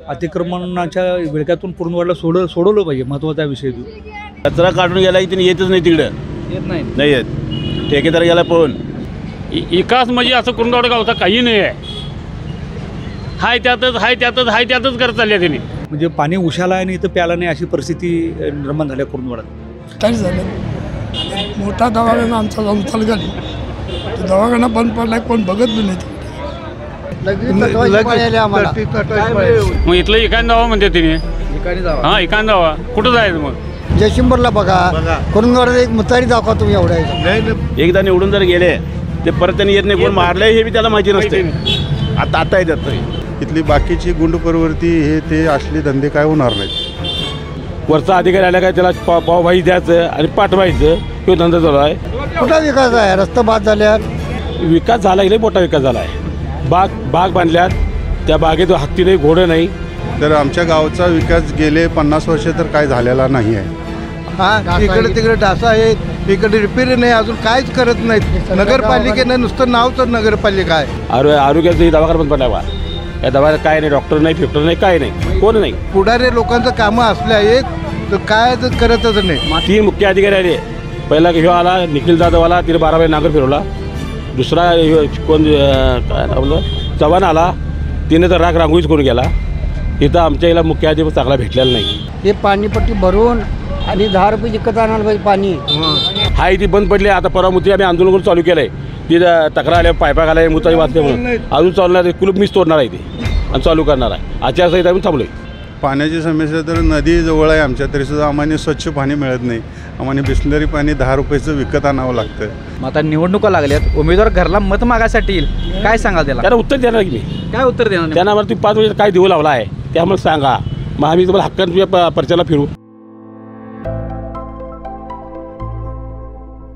अतिक्रमणाच्या विळख्यातून कुरुंदवाडला सोडवलं पाहिजे, महत्त्वाचा विषय तो. कचरा काढून गेला की तिने येतच नाही, तिकडं नाही येत. ठेकेदार गेला पळून. विकास म्हणजे असं कुरुंदवाड गावचा काही नाही आहे. हाय त्यातच करत चालल्या त्यांनी. म्हणजे पाणी उशाला आहे आणि इथं प्याला नाही अशी परिस्थिती निर्माण झाल्या कुरुंदवाडात. काही झालं मोठा दवाखाना आमचा जाऊन चालू दवाखाना बंद पडलाय, कोण बघत बी नाही. मग इथलं इकान जावा म्हणते तिने. हां इकान जावा. कुठं जायचं मग? जयशिंगपूरला बघा, कुरुंदवाडात एक मुतारी दाखवा तुम्ही. एवढ्या एकदा निवडून जर गेले ते परत त्यांनी येत नाही. कोण मारलंय हे बी त्याला माहिती नसते. आता येतात तरी. इथली बाकीची गुंड प्रवृत्ती हे ते असले धंदे काय होणार नाहीत. वरचा अधिकारी आला काय त्याला पावभाजी द्यायचं आणि पाठवायचं, तो धंदा चालू आहे. कुठला विकास आहे? रस्ता बाद झाल्यात. विकास झाला की मोठा विकास झाला आहे. बाग बांधल्यात, त्या बागेत हत्ती नाही, घोडं नाही. तर आमच्या गावचा विकास गेले 50 वर्ष तर काय झालेला नाही आहे. इकडे तिकडे डासा आहेत, इकडे रिपेअर नाही, अजून काहीच करत नाहीत. नगरपालिकेनं नुसतं नाव तर नगरपालिका आहे. आरोग्याचा दवाखाना बंद पडला. या दवाखान्यात काय नाही, डॉक्टर नाही, फिक्टर नाही, काय नाही, कोण नाही. पुढारी लोकांचं कामं असले आहेत तर काय करतच नाही. 3 मुख्य अधिकारी आले. पहिला ह्यो आला निखिल जाधव आला, तिने 12 वेळा नागर फिरवला. दुसरा कोण काय नाव चव्हाण आला, तिने तर रांगोळीच करून गेला. तिथं आमच्या याला मुख्य अधिकारी चांगला भेटलेला नाही. हे पाणीपट्टी भरून आणि 10 रुपये विकत आणायला पाहिजे पाणी. हाय ती बंद पडली. आता परवा मुत्री आम्ही आंदोलन करून चालू केलं आहे. तिथं तक्रार आल्या, पायपा घालाय, मुताची वाचले म्हणून अजून चालणार आहे. कुलूप मीच तोडणार आहे ते आणि चालू करणार आहे. आचारसंहिता आम्ही थांबलोय. पाण्याची समस्या तर नदी जवळ आहे आमच्या, तरीसुद्धा आम्हाला स्वच्छ पाणी मिळत नाही. आम्हाला बिस्लरी पाणी 10 रुपयाचं विकत आणावं लागतं. मग आता निवडणुका लागल्यात, उमेदवार घरला मत मागायसाठी येईल, काय सांगाल त्याला उत्तर देणार की मी? काय उत्तर देणार? त्यांना मला तुम्ही 5 वर्षात काय देऊ लावला आहे त्यामुळे सांगा, मग आम्ही तुम्हाला हक्काने तुझ्या पर्चाला फिरू.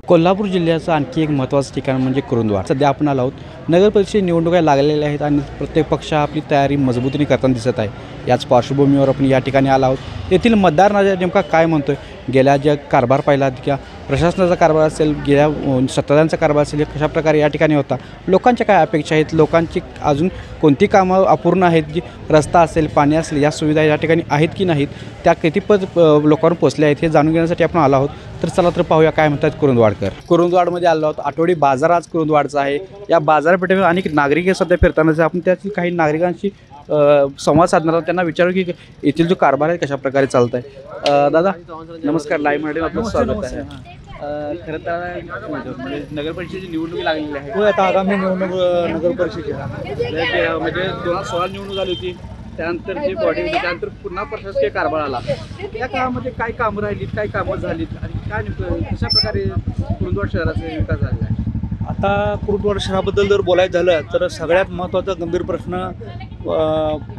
कोल्हापूर जिल्ह्याचं आणखी एक महत्त्वाचं ठिकाण म्हणजे कुरुंदवाड. सध्या आपण आलो आहोत, नगर परिषद निवडणुका लागलेल्या आहेत आणि प्रत्येक पक्ष आपली तयारी मजबूतीने करताना दिसत आहे. याच पार्श्वभूमीवर आपण या ठिकाणी आलो आहोत. येथील मतदार नेमका काय म्हणतो आहे, गेल्या ज्या कारभार पाहिला किंवा प्रशासनाचा कारभार असेल, गेल्या सत्ताधाऱ्यांचा कारभार असेल, कशाप्रकारे या ठिकाणी होता, लोकांच्या काय अपेक्षा आहेत, लोकांची अजून कोणती कामं अपूर्ण आहेत, जी रस्ता असेल, पाणी असेल, या सुविधा या ठिकाणी आहेत की नाहीत, त्या कितीपत लोकांवर पोचल्या आहेत हे जाणून घेण्यासाठी आपण आलो आहोत. तर चला तर पाहूया काय म्हणतात कुरुंदवाडकर. कुरुंदवाडमध्ये आलो आहोत. आठवडी बाजार आज कुरुंदवाडचा आहे. या बाजारपेठेमध्ये अनेक नागरिक सध्या फिरताना आपण त्यातील काही नागरिकांशी संवाद साधणार आहोत. त्यांना विचारू की येथील जो कारभार आहे कशाप्रकारे चालत आहे. दादा नमस्कार, लाईव्ह मराठी आपलं स्वागत आहे. खरं तर म्हणजे नगर परिषदेची निवडणूक लागलेली आहे. आता आगामी निवडणूक नगर परिषदेच्या म्हणजे 2016 निवडणूक झाली होती, त्यानंतर जे बॉडी होती, त्यानंतर पुन्हा प्रशासकीय कारभार आला. या काळामध्ये काय कामं राहिलीत, काय कामं झालीत आणि काय कशा प्रकारे कुरुंदवाड शहराचा विकास झाला आहे? आता कुरुंदवाड शहराबद्दल जर बोलायचं झालं तर सगळ्यात महत्त्वाचा गंभीर प्रश्न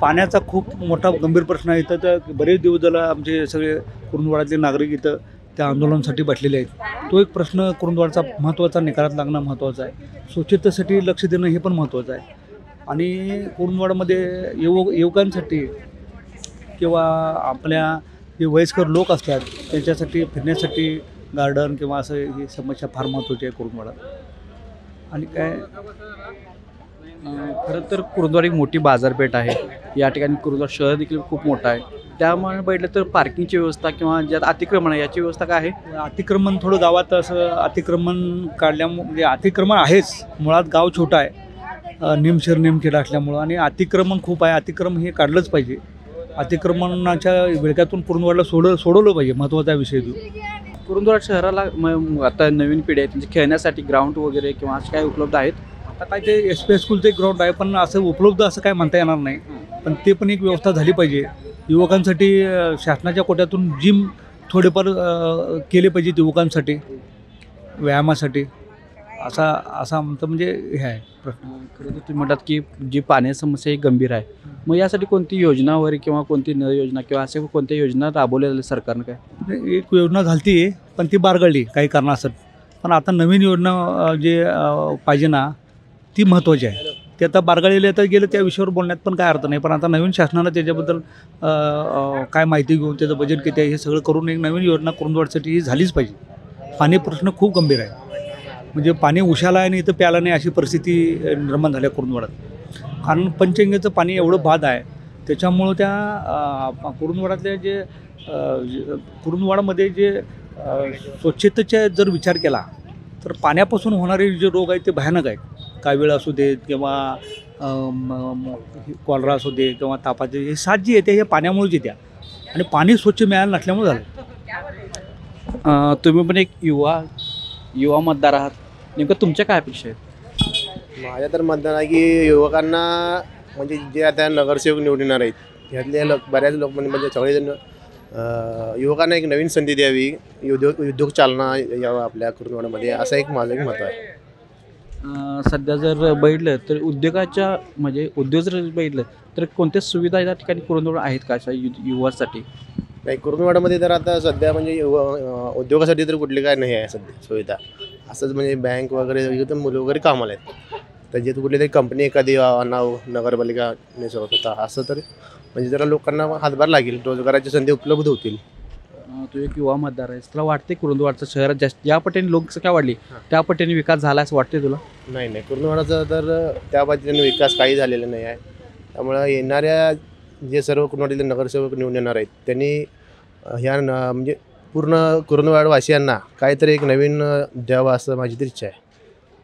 पाण्याचा खूप मोठा गंभीर प्रश्न आहे. इथं तर बरेच दिवस झाला आमचे सगळे कुरुंदवाडातले नागरिक इथं त्या आंदोलनासाठी बसलेले आहेत. तो एक प्रश्न कुरुंदवाडचा महत्त्वाचा निकालात लागणं महत्त्वाचं आहे. स्वच्छतेसाठी लक्ष देणं हे पण महत्त्वाचं आहे. आणि कुरुंदवाडामध्ये युवकांसाठी किंवा आपल्या जे वयस्कर लोक असतात त्यांच्यासाठी फिरण्यासाठी गार्डन किंवा असं ही समस्या फार महत्त्वाची आहे कुरुंदवाडात. आणि काय खरं तर कुरुंदवाड एक मोठी बाजारपेठ आहे. या ठिकाणी कुरुंदवाड शहर देखील खूप मोठं आहे. त्यामुळे बघितलं तर पार्किंगची व्यवस्था किंवा ज्यात अतिक्रमण आहे याची व्यवस्था काय आहे? अतिक्रमण थोडं गावात असं अतिक्रमण काढल्यामुळे म्हणजे अतिक्रमण आहेच, मुळात गाव छोटं आहे, निमखेड असल्यामुळं, आणि अतिक्रमण खूप आहे. अतिक्रमण हे काढलंच पाहिजे. अतिक्रमणाच्या विळख्यातून कुरुंदवाडला सोडवलं पाहिजे, महत्त्वाचा विषय तो. कुरुंदवाड शहराला आता नवीन पिढी आहे, त्यांचे खेळण्यासाठी ग्राउंड वगैरे किंवा असे काय उपलब्ध आहेत? आता काय ते SP स्कूलचं एक ग्राउंड आहे, पण असं उपलब्ध असं काय म्हणता येणार नाही. पण ते पण एक व्यवस्था झाली पाहिजे. युवकांसाठी शासनाच्या कोट्यातून जिम थोडेफार केले पाहिजेत युवकांसाठी, व्यायामासाठी. असा आमचं म्हणजे हे आहे प्रश्न. खरं तर तुम्ही म्हणतात की जी पाण्याची समस्या ही गंभीर आहे, मग यासाठी कोणती योजना वगैरे किंवा कोणती न योजना किंवा अशा कोणत्या योजना राबवलेल्या सरकारनं? काय एक योजना झाली आहे पण ती बारगळली काही कारणास्तव. पण आता नवीन योजना जे पाहिजे ना ती महत्त्वाची आहे. ते आता बारगळलेले तर गेलं त्या विषयावर बोलण्यात पण काय अर्थ नाही. पण आता नवीन शासनानं त्याच्याबद्दल काय माहिती घेऊन त्याचं बजेट किती आहे हे सगळं करून एक नवीन योजना कुरुंदवाडसाठी ही झालीच पाहिजे. पाणी प्रश्न खूप गंभीर आहे. म्हणजे पाणी उशाला आहे आणि इथं प्याला नाही अशी परिस्थिती निर्माण झाल्या कुरुंदवाडात. कारण पंचगंगेचं पाणी एवढं बाद आहे त्याच्यामुळं त्या कुरुंदवाडातल्या जे कुरुंदवाडामध्ये जे स्वच्छतेचा जर विचार केला तर पाण्यापासून होणारे जे रोग आहेत ते भयानक आहेत. कावीळ असू देत किंवा कॉलरा असू दे किंवा तापाचे हे साथ जी येते हे पाण्यामुळेच येत्या आणि पाणी स्वच्छ मिळालं नसल्यामुळे झालं. तुम्ही पण एक युवा मतदार आहात, नेमकं तुमच्या काय अपेक्षा आहेत? माझ्या तर मतदान आहे की युवकांना म्हणजे जे आता नगरसेवक निवडणार आहेत ह्यातले बऱ्याच लोक म्हणजे सगळेजण युवकांना एक नवीन संधी द्यावी, उद्योग चालना यावं आपल्या कुरुंदवाडामध्ये, असं एक माझं एक मत आहे. सध्या जर बघितलं तर उद्योग जर बघितलं तर कोणत्या सुविधा या ठिकाणी कुरुंदवाड आहेत का अशा युवासाठी? नाही, कुरुंदवाडामध्ये तर आता सध्या म्हणजे उद्योगासाठी तर कुठली काय नाही आहे सध्या सुविधा. असंच म्हणजे बँक वगैरे एकदम मुलं वगैरे कामाला आहेत, तर जे कुठली तरी कंपनी एखादी नाव नगरपालिका स्वतः असं तर म्हणजे जरा लोकांना हातभार लागेल, रोजगाराच्या संधी उपलब्ध होतील. तू एक युवा मतदार आहेस, तुला वाटते कुरुंदवाडचं शहरात जास्त ज्या पटीने लोकसंख्या वाढली त्या पटीने विकास झाला असं वाटते तुला? नाही, कुरुंदवाडाचा तर त्या पद्धतीने विकास काही झालेला नाही आहे. त्यामुळं येणाऱ्या जे सर्व कुरुंदवाडीचे नगरसेवक निवडून येणार आहेत त्यांनी ह्या म्हणजे पूर्ण कुरुंदवाडवासियांना काहीतरी एक नवीन द्यावं असं माझी तर इच्छा आहे.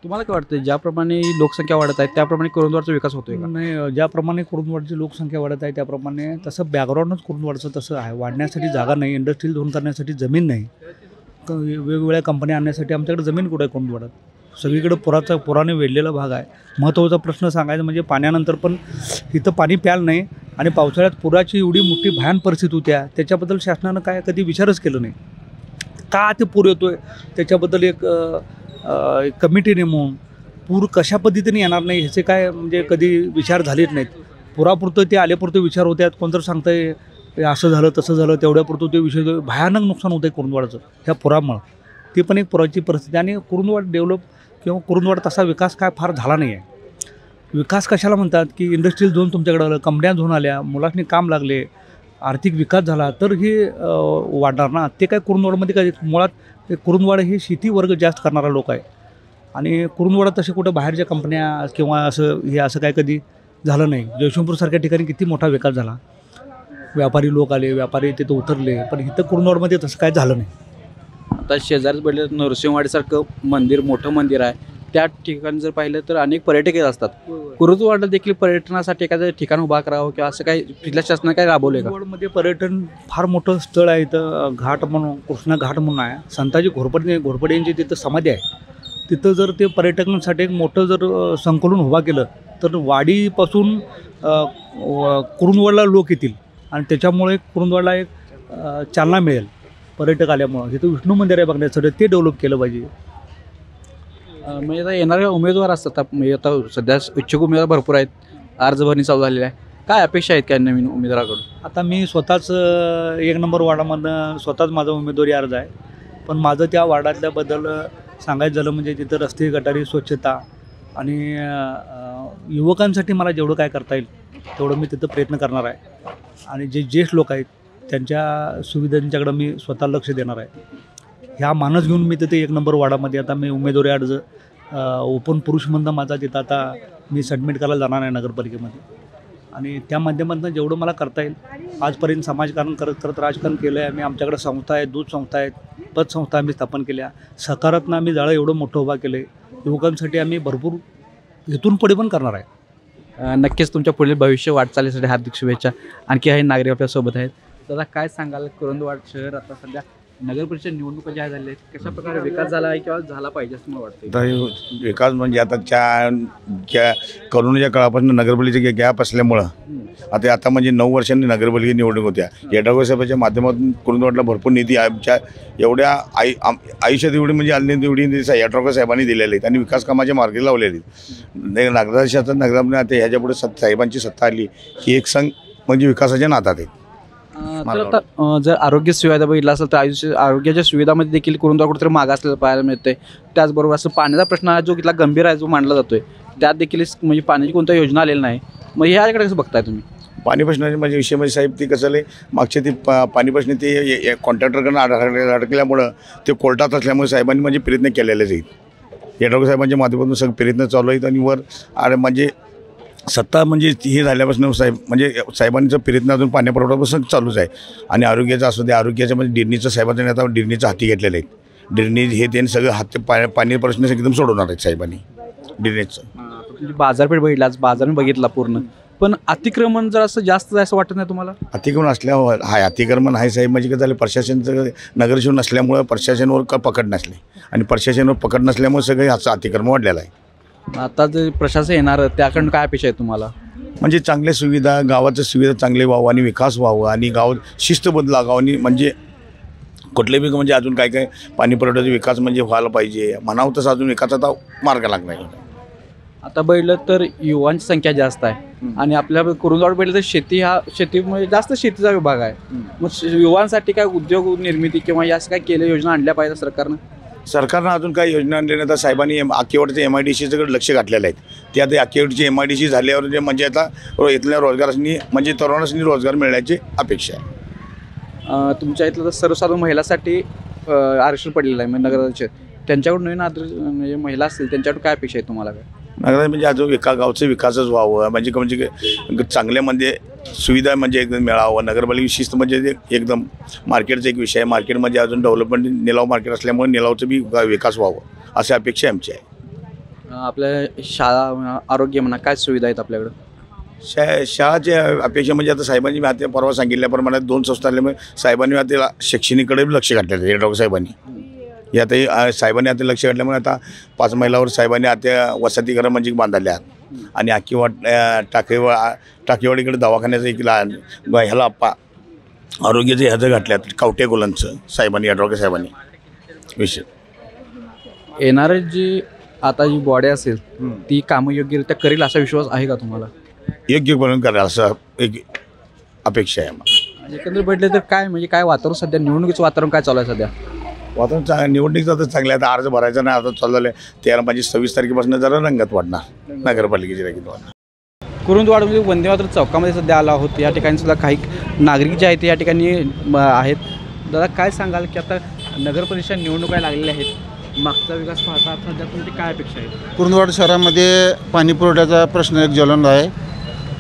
तुम्हाला काय वाटतं ज्याप्रमाणे लोकसंख्या वाढत आहे त्याप्रमाणे कुरुंदवाडचा विकास होतोय का? नाही, ज्याप्रमाणे कुरुंदवाडची लोकसंख्या वाढत आहे त्याप्रमाणे तसं बॅकग्राऊंडच कुरुंदवाडचं तसं आहे. वाढण्यासाठी जागा नाही, इंडस्ट्रियल झोन करण्यासाठी जमीन नाही, वेगवेगळ्या कंपन्या आणण्यासाठी आमच्याकडे जमीन कुठं आहे कुरुंदवाडात? सगळीकडे पुराने वेढलेला भाग आहे. महत्त्वाचा प्रश्न सांगायचा म्हणजे पाण्यानंतर पण इथं पाणी प्यायला नाही आणि पावसाळ्यात पुराची एवढी मोठी भयान परिस्थिती होत्या, त्याच्याबद्दल शासनानं काय कधी विचारच केलं नाही. का ते पूर येतो आहे त्याच्याबद्दल एक कमिटी नेमून पूर कशा पद्धतीने येणार नाही ह्याचे काय म्हणजे कधी विचार झालेच नाहीत. पुरापुरतं ते आल्यापुरतं विचार होत्यात, कोणतं सांगतंय असं झालं तसं झालं, तेवढ्यापुरतं ते विषय भयानक नुकसान होतं आहे कुरुंदवाडाचं ह्या पुरामुळं. ती पण एक पुराची परिस्थिती आणि कुरुंदवाड डेव्हलप किंवा कुरुंदवाड तसा विकास काय फार झाला नाही आहे. विकास कशाला म्हणतात की इंडस्ट्रियल झोन तुमच्याकडे आलं, कंपन्या झोन आल्या, मुलांनी काम लागले, आर्थिक विकास झाला तर हे वाढणार ना. ते काय कुरुंदवाडमध्ये काय मुळात कुरुंदवाड हे शेती वर्ग जास्त करणारा लोक आहे आणि कुरुंदवाडात तसे कुठं बाहेरच्या कंपन्या किंवा असं काय कधी झालं नाही. जयसिंगपूरसारख्या ठिकाणी किती मोठा विकास झाला, व्यापारी लोक आले, व्यापारी तिथं उतरले, पण इथं कुरुंदवाडमध्ये तसं काय झालं नाही. आता शेजारीच पडलं नरसिंहवाडीसारखं मंदिर, मोठं मंदिर आहे, त्या ठिकाणी जर पाहिलं तर अनेक पर्यटक येत असतात. कुरुंदवाडला देखील पर्यटनासाठी एखादं ठिकाण उभा करावं किंवा असं काही तिथल्या शासनाने काय राबवलं आहे का? कुरुंदवाडमध्ये पर्यटन फार मोठं स्थळ आहे. इथं घाट म्हणून कृष्णा घाट म्हणून आहे, संताजी घोरपडे यांची तिथं समाधी आहे. तिथं जर ते पर्यटकांसाठी एक मोठं जर संकुलन उभा केलं तर वाडीपासून कुरुंदवाडला लोक येतील आणि त्याच्यामुळे कुरुंदवाडला एक चालना मिळेल पर्यटक आल्यामुळं. तिथं विष्णू मंदिर आहे बघण्यासाठी, ते डेव्हलप केलं पाहिजे. म्हणजे आता येणारे उमेदवार असतात, म्हणजे आता सध्या इच्छुक उमेदवार भरपूर आहेत, अर्ज भरणी चालू झालेली आहे, काय अपेक्षा आहेत काय नवीन उमेदवाराकडून? आता मी स्वतःच 1 नंबर वार्डामधनं स्वतःच माझा उमेदवारी अर्ज आहे, पण माझं त्या वार्डातल्याबद्दल सांगायचं झालं म्हणजे तिथं रस्ते, गटारी, स्वच्छता आणि युवकांसाठी मला जेवढं काय करता येईल तेवढं मी तिथं प्रयत्न करणार आहे आणि जे ज्येष्ठ लोक आहेत त्यांच्या सुविधांच्याकडं मी स्वतः लक्ष देणार आहे. ह्या मानस घेऊन मी तिथे 1 नंबर वार्डामध्ये आता मी उमेदवारी अर्ज ओपन पुरुषमधनं माझा तिथं आता मी सबमिट करायला जाणार आहे नगरपालिकेमध्ये आणि त्या माध्यमातून जेवढं मला करता येईल. आजपर्यंत समाजकारण करत राजकारण केलं आहे. आम्ही आमच्याकडे संस्था आहेत, दूध संस्था आहेत, पतसंस्था आम्ही स्थापन केल्या, सकारात्मक आम्ही जाळं एवढं मोठं उभा केलं आहे. युवकांसाठी आम्ही भरपूर इथून पुढे पण करणार आहे. नक्कीच तुमच्या पुढील भविष्य वाटचालीसाठी हार्दिक शुभेच्छा. आणखी काही नागरिक आपल्यासोबत आहेत. दादा काय सांगाल, कुरुंदवाड शहर आता सध्या नगर परिषद निवडणुका ज्या झाल्या आहेत कशा प्रकारे विकास झाला आहे किंवा झाला पाहिजे असं मला वाटतं? तर विकास म्हणजे आता करोनाच्या काळापासून नगरपालिकेचे गॅप असल्यामुळं आता म्हणजे 9 वर्षांनी नगरपालिका निवडणूक होत्या. येड्रावकर साहेबांच्या माध्यमातून कुरुंदवाडला भरपूर निधी आमच्या एवढ्या आयुष्यात एवढी म्हणजे अन्य एवढी निधी येड्रावकर साहेबांनी दिलेले आहेत आणि विकास कामाच्या मार्गी लावलेली आहेत. नगराध्यक्षाचं नगरामध्ये आता ह्याच्यापुढे साहेबांची सत्ता आली की एक संघ म्हणजे विकासाच्या नातात आहे. तर आता जर आरोग्य सुविधा बघितला असेल तर आरोग्याच्या सुविधामध्ये देखील कुरुंदवाड कुठेतरी मागासलेलं पाहायला मिळते. त्याचबरोबर असं पाण्याचा प्रश्न आहे जो इथला गंभीर आहे, जो मांडला जातोय, त्यात देखील म्हणजे पाण्याची कोणत्या योजना आलेली नाही. मग ह्याकडे कसं बघताय तुम्ही? पाणी प्रश्नाचे म्हणजे विषय म्हणजे साहेब ते कसं मागचे ते पाणी प्रश्न ते कॉन्ट्रॅक्टरकडनं अडकल्यामुळं ते कोर्टात असल्यामुळे साहेबांनी म्हणजे प्रयत्न केलेलेच आहेत. येड्रावकर साहेबांच्या माध्यमातून सगळे प्रयत्न चालू आहेत आणि वर म्हणजे सत्ता म्हणजे हे झाल्यापासून म्हणजे साहेबांचं प्रयत्न अजून पाण्यापुरवठ्यापासून चालूच आहे. आणि आरोग्याचं असू दे, आरोग्याच्या म्हणजे डिरणीचं साहेबांनी आता डिरणीचं हाती घेतलेलं आहे. डिरणी हे त्यांनी सगळं हाती पाणी प्रश्न एकदम सोडवणार आहेत साहेबांनी डिरणीचं. बाजारपेठ बघितला, आज बाजार बघितला पूर्ण, पण अतिक्रमण जर असं जास्त असं वाटत नाही तुम्हाला? अतिक्रमण असल्यावर अतिक्रमण आहे साहेब. म्हणजे काय झालं, प्रशासनचं नगरसेवक नसल्यामुळं प्रशासनावर पकड नसली आणि प्रशासनावर पकड नसल्यामुळे सगळे असं अतिक्रमण वाढलेलं आहे. आता जे प्रशासन येणार त्याकडून काय अपेक्षा आहे तुम्हाला? म्हणजे चांगल्या सुविधा, गावाचं सुविधा चांगले व्हावं आणि विकास व्हावं आणि गाव शिस्तबद्ध लागावं. म्हणजे कुठले बी म्हणजे अजून काय काय पाणी पुरवठ्याचा विकास म्हणजे व्हायला पाहिजे म्हणावं, तसं अजून विकासाचा मार्ग लागणार. आता बघितलं तर युवांची संख्या जास्त आहे आणि आपल्या कुरुंदवाड बघितलं तर शेतीमुळे जास्त शेतीचा विभाग आहे. मग युवांसाठी काय उद्योग निर्मिती किंवा यास काय केल्या योजना आणल्या पाहिजे सरकारनं अजून काही योजना आणल्या तर साहेबांनी आकेवाडीचं MIDCकडे लक्ष घातलेलं आहे. ते आता आकेवाडीची MIDC झाल्यावर जे म्हणजे आता इथल्या रोजगारांनी म्हणजे तरुणांनी रोजगार मिळण्याची अपेक्षा आहे. तुमच्या इथलं तर सर्वसाधारण महिलांसाठी आरक्षण पडलेलं आहे म्हणजे नगराध्यक्ष, त्यांच्याकडून नवीन म्हणजे महिला असतील त्यांच्याकडून काय अपेक्षा आहे तुम्हाला? काय नगरात म्हणजे अजून गावचं विकासच व्हावं, म्हणजे चांगल्या म्हणजे सुविधा म्हणजे एकदम मिळावं. नगरपालिका शिस्त म्हणजे एकदम मार्केटचा एक विषय आहे. मार्केटमध्ये अजून डेव्हलपमेंट निलाव मार्केट असल्यामुळे निलावचं बी विकास व्हावं अशी अपेक्षा आमची आहे. आपल्या शाळा म्हणा, आरोग्य म्हणा, काय सुविधा आहेत आपल्याकडं? शाळाची अपेक्षा म्हणजे आता साहेबांनी मी आता परवा सांगितल्याप्रमाणे 2 संस्था आल्यामुळे साहेबांनी आता शैक्षणिककडे लक्ष घातलेलं आहे. डॉक्टर साहेबांनी यातही साहेबांनी आता लक्ष घातल्यामुळे आता 5 महिलावर साहेबांनी आता वसतिगृह म्हणजे बांधले आहेत. आणि टाकेवाडीकडे दवाखान्याचं एक ह्याला आरोग्याचं ह्याचं घातल्यात कावटे गुलांचं साहेबांनी डॉक्टर साहेबांनी विषय. येणारे जी आता जी बॉडी असेल ती कामं योग्यरित्या करेल असा विश्वास आहे का तुम्हाला? योग्य बनवून करेल असं एक अपेक्षा आहे. एकंदर भेटले तर काय म्हणजे काय वातावरण सध्या निवडणुकीचं वातावरण काय चालू आहे सध्या? वातावरण निवडणुकीचं तर चांगलं आहे. आता अर्ज भरायचा नाही, आता चालू झालं आहे. 13 म्हणजे 26 तारखेपासून जरा रंगत वाढणार, नगरपालिकेची रंगत वाढणार. कुरुंदवाडमध्ये वंदे मातरम चौकामध्ये सध्या आला आहोत. या ठिकाणी सुद्धा काही नागरिक जे आहेत ते या ठिकाणी आहेत. दादा काय सांगाल की आता नगरपरिषद निवडणुका लागलेल्या आहेत, मागचा विकास पाहता सध्या तुमची काय अपेक्षा आहे? कुरुंदवाड शहरामध्ये पाणी पुरवठ्याचा प्रश्न एक ज्वलंत आहे.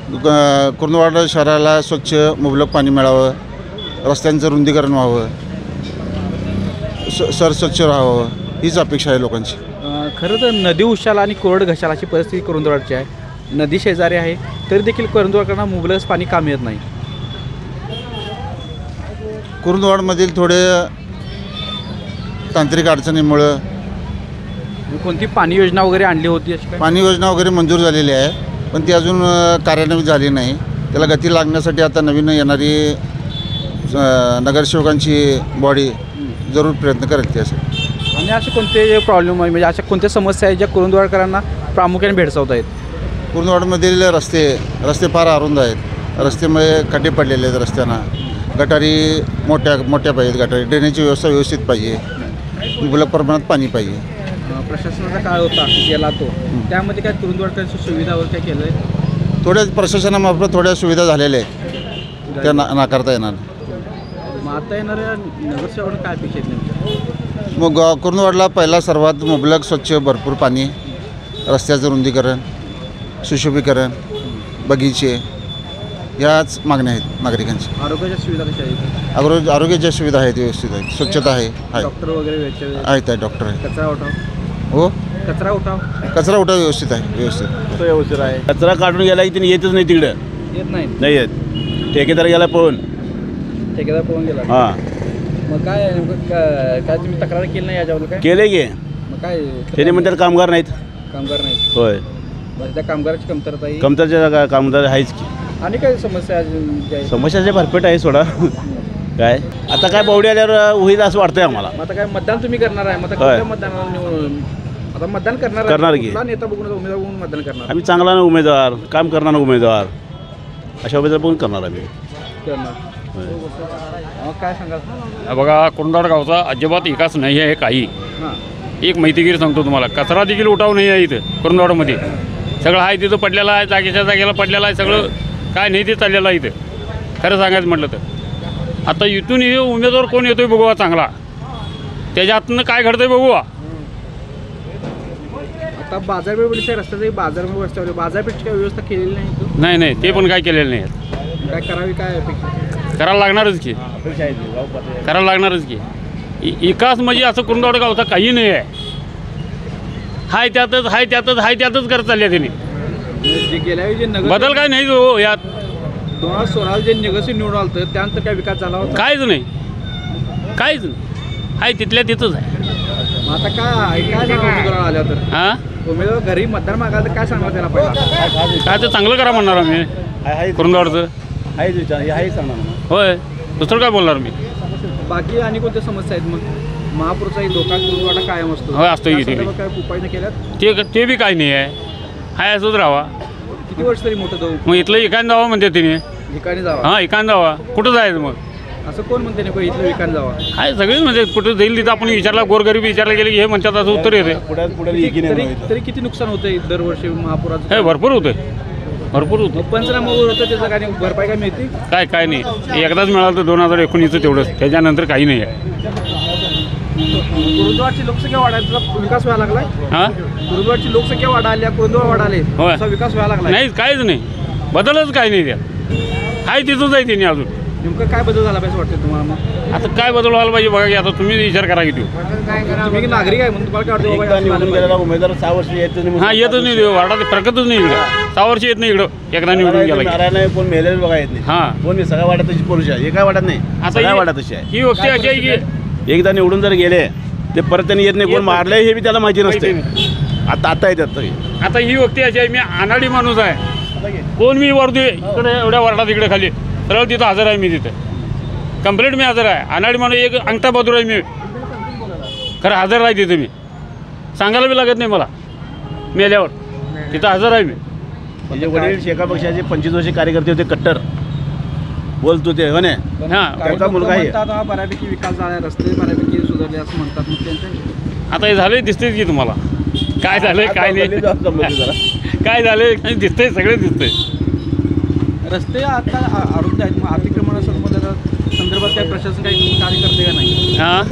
कुरुंदवाड शहराला स्वच्छ मुबलक पाणी मिळावं, रस्त्यांचं रुंदीकरण व्हावं, स्वच्छ राहावं हीच अपेक्षा आहे लोकांची. खरं तर नदी उशाला आणि कोरड घशाला अशी परिस्थिती कुरुंदवाडची आहे. नदी शेजारी आहे तरी देखील कुरुंदवाडकडनं मुबलक पाणी काम येत नाही. कुरुंदवाडमधील थोडे तांत्रिक अडचणीमुळं कोणती पाणी योजना वगैरे आणली होती अशी काय? पाणी योजना वगैरे मंजूर झालेली आहे पण ती अजून कार्यान्वित झाली नाही. त्याला गती लागण्यासाठी आता नवीन येणारी नगरसेवकांची बॉडी जरूर प्रयत्न करेल त्यासाठी. आणि असे कोणते प्रॉब्लेम आहे म्हणजे अशा कोणत्या समस्या आहेत ज्या कुरुंदवाडकरांना प्रामुख्याने भेडसावत आहेत? कुरुंदवाडमधील रस्ते फार अरुंद आहेत. रस्त्यामुळे खड्डे पडलेले आहेत रस्त्यांना. गटारी मोठ्या पाहिजेत. गटारी ड्रेनेजची व्यवस्था व्यवस्थित पाहिजे. मुबलक प्रमाणात पाणी पाहिजे. प्रशासनाचा काळ होता गेला तो, त्यामध्ये काय कुरुंदवाडकरांची सुविधावर काय केलं आहे? थोड्या प्रशासनामार्फत थोड्या सुविधा झालेल्या आहेत, त्या नाकारता येणार. मग आता येणाऱ्या नगरसेवकांना काय अपेक्षा आहेत नेमक्या? मग कुरुंदवाडला पहिला सर्वात मुबलक स्वच्छ भरपूर पाणी, रस्त्याचं रुंदीकरण, सुशोभीकरण, बगीचे याच मागण्या आहेत नागरिकांच्या. आरोग्याच्या सुविधा कशा आहेत? आरोग्याच्या सुविधा आहेत, व्यवस्थित आहेत. स्वच्छता आहे, डॉक्टर वगैरे आहेत डॉक्टर आहे. कचरा उठाव हो, कचरा उठाव व्यवस्थित आहे. व्यवस्थित आहे. कचरा काढून गेला की तिने येतच नाही तिकडं. येत नाही येत. ठेकेदार गेला पळून गेला. हां, मग काय काय तुम्ही तक्रार केली नाही याच्यावर? काय केले की मग काय त्याने म्हणतात कामगार नाहीत. होय, त्या कामगाराची कमतरता आहे. कमतरच्या कामगार आहेच की. आणि काय समस्या समस्याचे भरपेट आहे सोडा. काय आता काय बावडी आल्यावर होईल असं वाटतंय आम्हाला. आता काय मतदान तुम्ही करणार आहे? मतदानाला निवडून आता मतदान करणार की नेता बघून उमेदवार बघून मतदान करणार? आम्ही चांगला उमेदवार, काम करणारा उमेदवार अशा उमेदवार बघून करणार आम्ही. काय सांगाल? बघा कुरुंदवाड गावचा अजिबात विकास नाही आहे काही. एक माहितीगिरी सांगतो तुम्हाला, कचरा देखील उठाव नाही आहे इथं कुरुंदवाडमध्ये. सगळं आहे तिथं पडलेलं आहे, जागेच्या जागेला पडलेलं आहे. सगळं काय नाही ते चाललेलं आहे इथं खरं सांगायचं म्हटलं तर. आता इथून हे उमेदवार कोण येतोय बघूवा चांगला, त्याच्या हातून काय घडतंय बघूवा. आता बाजारपेठेच्या रस्त्याचे बाजारपेठची काय व्यवस्था केलेली नाही इथं? नाही ते पण काय केलेलं नाही आहेत. काय करावी काय अपेक्षा? करायला लागणारच की विकास म्हणजे असं कुरुंदवाड गावचा काही नाही आहे. हाय त्यातच करत चालले त्यांनी. जे गेल्या वेळी जे नगर बदल काय नाही हो यात. 2016 जे नगरसेवक निवडून आलं होतं त्यानंतर काय विकास झाला होता? काहीच नाही हाय तिथल्या तिथंच आहे. मग आता काय सांगा उमेदवार आल्या तर? हां उमेदवार घरी मतदान मागायला तर काय सांगणार त्याला पहिला? काय ते चांगलं करा म्हणणार आम्ही कुरुंदवाडचं. होय दुसरं काय बोलणार मी. बाकी आणि कोणत्या समस्या आहेत मग? महापुरुषाही धोका कुरुंदवाडा कायम असतो. होय असतो की काय उपाययोजना केल्यात? ते बी काही नाही आहे. हाय असंच राहावा. किती वर्ष तरी मोठं जाऊ मग इथलं इकान जावा म्हणते तिने. ठिकाणी जावा. हां इकान जावा. कुठं जायचं मग? असं कोण म्हणते नाही इथलं विकान जावा? हाय सगळेच म्हणजे कुठं जाईल तिथं आपण विचारला गोरगरीब विचारला गेले की हे म्हणतात असं उत्तर येते. तरी किती नुकसान होतंय दरवर्षी महापुराचं? हे भरपूर होतं. पंचनामा होतं त्याचं काय भरपाई काय मिळते? काय नाही. एकदाच मिळालं तर 2019 तेवढंच. त्याच्यानंतर काही नाही आहे. कुरुंदवाडची लोकसंख्या वाढायला विकास व्हायला लागलाय. हां कुरुंदवाडची लोकसंख्या वाढायला कुरुंदवाड वाढाले होय. असा विकास व्हायला लागला नाही काहीच नाही. बदलच काही नाही त्यात. हाय तिथंच आहे तिने अजून. नेमकं काय बदल झाला पाहिजे वाटतं तुम्हाला? मग आता काय बदल व्हायला पाहिजे बघा की आता तुम्ही विचार करा किती. तुम्ही नागरिक आहे म्हणून तुम्हाला काय वाटतं? उमेदवार 6 वर्ष येत हां येतच नाही. वार्डात प्रकटच नाही इकडं. 6 वर्ष येत नाही इकडं. एकदा निवडून गेला नाही कोण मेलेलं बघा येत नाही. हां कोण मी सगळ्या वाटत तशी पुरुष आहे. एका वाटत नाही आता सगळ्या वाटत तशी आहे. ही व्यक्ती अशी आहे की एकदा निवडून जर गेले ते परत त्यांनी येत नाही. कोण मारलंय हे बी त्याला माहिती नसते. आता येतात तरी. आता ही व्यक्ती अशी आहे. मी अनाडी माणूस आहे. कोण मी वरती इकडे एवढ्या वार्डात इकडे खाली सरळ तिथं हजर आहे. मी तिथं कंप्लीट मी हजर आहे. अनाडी माणूस एक अंगठा बहादूर आहे मी. खरं हजर आहे तिथं. मी सांगायला बी लागत नाही मला. मेल्यावर तिथं हजर आहे मी. म्हणजे वडील शेका पक्षाचे 25 वर्षे कार्यकर्ते होते. कट्टर बोलतो ते हो ना. हां त्याचा मुलगा आहे. बऱ्यापैकी विकास झाला रस्ते बऱ्यापैकी सुधारले असं म्हणतात. मग त्यांचं आता हे झाले दिसतेच की तुम्हाला. काय झालंय काय नाही. काय झालंय दिसतंय. सगळे दिसतंय. रस्ते आता अरुंद आहेत. मग संदर्भात काय प्रशासन काही कार्य करते का नाही? हां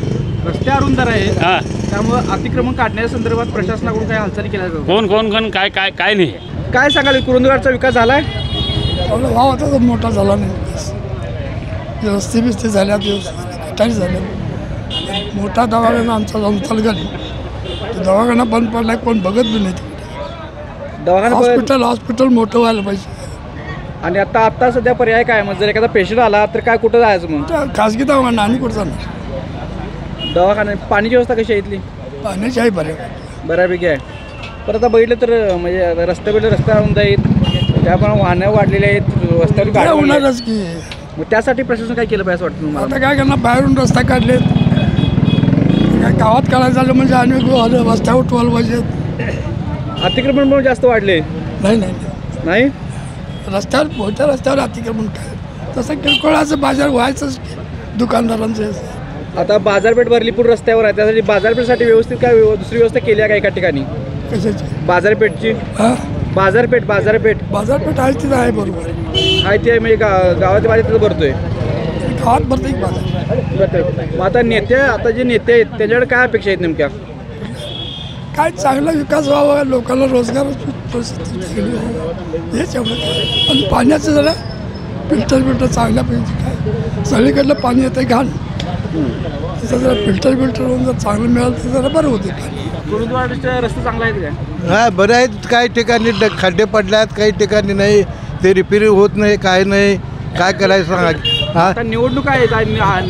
रस्ते अरुंदर आहेत. हां त्यामुळे अतिक्रमण काढण्याच्या संदर्भात प्रशासनाकडून काही हालचाली केल्या जातात? कोण काय नाही. काय सांगाल कुरुंदवाडचा विकास झालाय? भाव होता तर मोठा झाला नाही. रस्ते बिस्ते झाल्यात गटारी झाल्यात. मोठा दवाखाना आमचा जाऊन चालू दवाखाना बंद पडलाय. कोण बघत बी नाही. दवाखाना हॉस्पिटल मोठं व्हायला पाहिजे. आणि आता सध्या पर्याय काय? मग जर एखादा पेशंट आला तर काय कुठं जायचं मग? खाजगी दवाखाना आणि कुठं जाणार? दवाखाना पाण्याची व्यवस्था कशी आहे इथली? पाण्याची आहे बऱ्यापैकी आहे. पण आता बघितलं तर म्हणजे रस्ता राहून जाईल. त्यामुळे वाहनं वाढलेली आहेत. रस्त्यावर गाड्या होणारच की. मग त्यासाठी प्रशासन काय केलं पाहिजे वाटतं तुम्हाला? आता काय करणार? बाहेरून रस्ता काढलेत. काय गावात काढायचं झालं म्हणजे आणि रस्त्यावर टोल पाहिजेत. अतिक्रमण पण जास्त वाढले. नाही रस्त्यावर मोठ्या रस्त्यावर अतिक्रमण काय तसं किरकोळाचं बाजार व्हायचंच दुकानदारांचं. आता बाजारपेठ भरली पूर्ण रस्त्यावर आहे. त्यासाठी बाजारपेठसाठी व्यवस्थित काय दुसरी व्यवस्था केली आहे का एका ठिकाणी? कशाची? बाजारपेठची. बाजारपेठ आहे तिथं आहे. बरोबर आहे ती आहे. म्हणजे गावाच्या बाजार तिथं भरतोय. गावात भरते बाजार. मग आता जे नेते आहेत त्याच्याकडे काय अपेक्षा आहेत नेमक्या? काय चांगला विकास व्हावा. लोकांना रोजगार परिस्थिती चांगली व्हावं हेच एवढं. आणि पाण्याचं जरा फिल्टर चांगल्या पाहिजे. काय सगळीकडलं पाणी येतं घाण. त्याचं जरा फिल्टर होऊन जर चांगलं मिळालं तर जरा बरं होते पाणी. गुरुद्वाराचे रस्ते चांगले आहेत का? हा बरं आहेत. काही ठिकाणी खड्डे पडल्यात. काही ठिकाणी नाही. ते रिपेअर होत नाही. काय नाही. काय करायचं सांगा. आता निवडणूक आहे.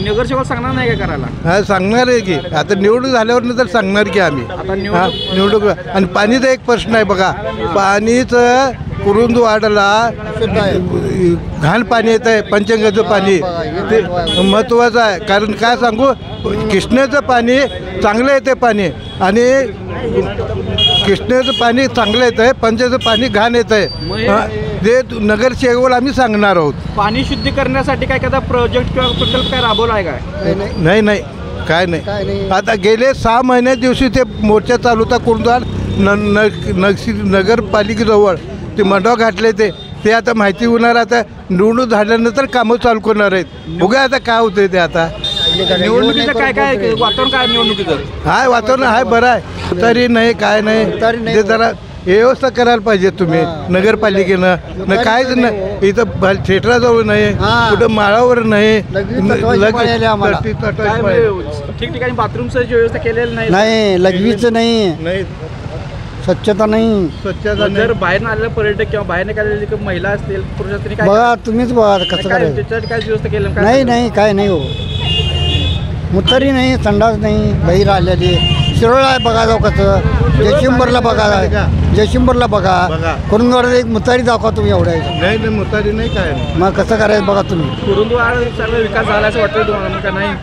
नगरसेवक सांगणार नाही का करायला? हा सांगणार आहे की. आता निवडणूक झाल्यावर तर सांगणार की आम्ही. आता निवडणूक. आणि पाणीचा एक प्रश्न आहे बघा. पाणीचं कुरुंदवाडाला घाण पाणी येत आहे. पंचगंगाचं पाणी ते महत्त्वाचं आहे. कारण काय सांगू कृष्णेचं पाणी चांगलं येते पाणी. आणि कृष्णेचं पाणी चांगलं येतं आहे. पंचाचं पाणी घाण येतं आहे. ते नगरसेवकाला आम्ही सांगणार आहोत. पाणी शुद्धी करण्यासाठी काय एखादा प्रोजेक्ट किंवा प्रकल्प काय राबवला आहे काय? नाही काय नाही. आता गेले 6 महिन्या दिवशी ते मोर्चा चालू होता कुरुंदवाड नगरपालिकेजवळ. ते मंडप घातले ते आता माहिती होणार. आता निवडणूक झाल्यानंतर कामं चालू करणार आहेत. बघूया आता काय होतं ते. आता निवडणुकीचं काय काय वातावरण काय निवडणुकीचं? हाय वातावरण हाय बरं आहे, तरी नाही काय नाही ते जरा व्यवस्था करायला पाहिजे तुम्ही नगरपालिकेनं न काहीच नाही इथं थिएटराजवळ नाही कुठं माळावर नाही ठिकठिकाणी बाथरूमचं व्यवस्था केलेलं नाही. नाही लघवीचं नाही, स्वच्छता नाही. स्वच्छता जर बाहेर आलेले पर्यटक किंवा बाहेर आलेले महिला असतील पुरुष असतील काय बघा तुम्हीच बघा कसं करायचं. त्याच्यासाठी काय व्यवस्था केलं? नाही नाही काय नाही हो, मुतारी नाही, संडास नाही, बाहेर आलेली शिरोळा आहे बघा जाऊ कसं, जयशिंबरला बघा, जयशिंबरला बघा, कुरुंदवाडात एक मुतारी दाखवा तुम्ही एवढ्या. नाही नाही मुतारी नाही काय मग कसं करायचं बघा तुम्ही. कुरुंदवाड सर्व विकास झाला असं वाटतं तुम्हाला का नाही?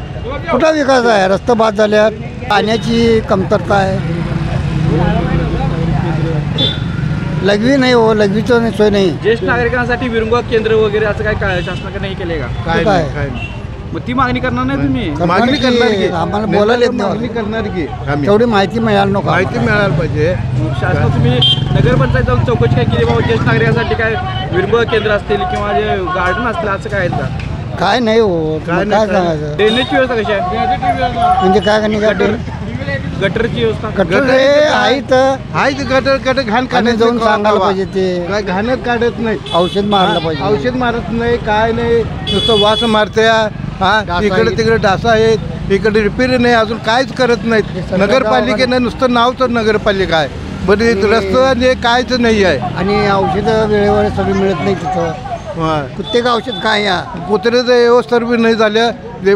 कुठं विकास आहे, रस्ते बाद झाल्यात, पाण्याची कमतरता आहे, लघवी नाही हो, लघवीचं सोय नाही. ज्येष्ठ नागरिकांसाठी विरंगुळा केंद्र वगैरे असं काय शासनाकडे नाही केले का? काय मग ती मागणी करणार नाही तुम्ही? मागणी करणार की आम्हाला बोलायला येत नाही. मागणी करणार की आम्ही तेवढी माहिती मिळाली नको. माहिती मिळायला पाहिजे. शासन तुम्ही नगरपंचायत जाऊन चौकशी काय केली बाबा ज्येष्ठ नागरिकांसाठी काय विरंगुळा केंद्र असतील किंवा जे गार्डन असतील असं काय आहे का? काय नाही हो, काय सांगायचं. ड्रेनेजची व्यवस्था कशी आहे? म्हणजे काय नाही, गटरची व्यवस्था? गटर आहे गटर घाण आम्ही जाऊन सांगायला पाहिजे. ते काय घाणच काढत नाही, औषध मारलं पाहिजे. औषध मारत नाही काय नाही, नुसतं वास मारते. हा इकडे तिकडे डासा आहेत, इकडे रिपेअर नाही, अजून काहीच करत नाहीत. नगरपालिकेनं नुसतं नाव तर नगरपालिका आहे, बरं रस्तं हे कायच नाही आहे. आणि औषधं वेळेवर सगळी मिळत नाही तिथं. प्रत्येक औषध काय या कुत्र्याचं व्यवस्था बी नाही झालं, ते